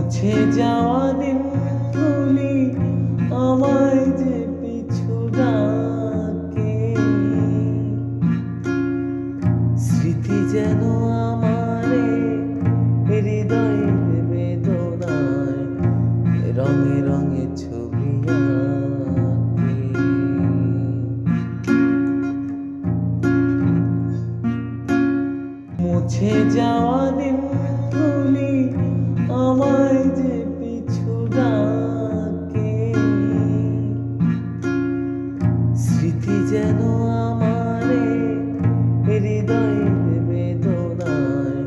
মুছে যাওয়া দিনগুলি আমায় যে পিছু ডাকে, স্মৃতি যেন আমারে হৃদয়ের বেদনায় রঙে রঙে ছবি আঁকে। মুছে যাওয়া দিনগুলি আমায় যে পিছু ডাকে, স্মৃতি যেন আমারে হৃদয়ের বেদনায়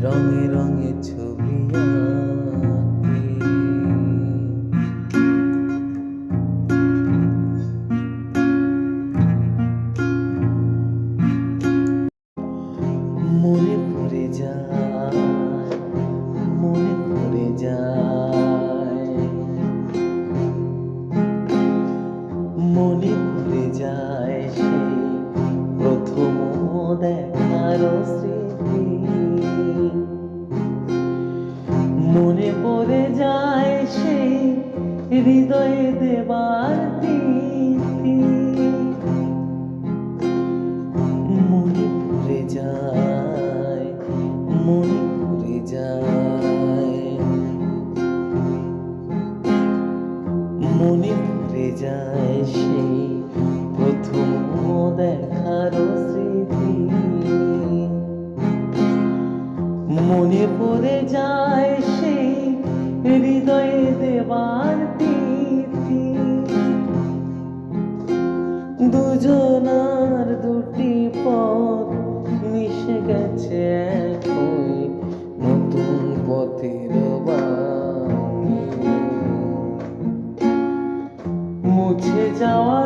রঙে রঙে ছবি আঁকে। মনে পড়ে যায়, মনে পড়ে যায়, মনে পড়ে যায় সেই প্রথম দেখার স্মৃতি। মনে পড়ে যায় সেই হৃদয়ে দেবার তিথি। মনে পড়ে যায়, মনে পড়ে যায়, মনে পড়ে যায় সেই প্রথম দেখার স্মৃতি। মনে পড়ে যায় সেই হৃদয়ে দেবার তিথি। দুজনার দুটি পথ মিশে গেছে একই নতুন পথের বাঁকে। মুছে যাওয়া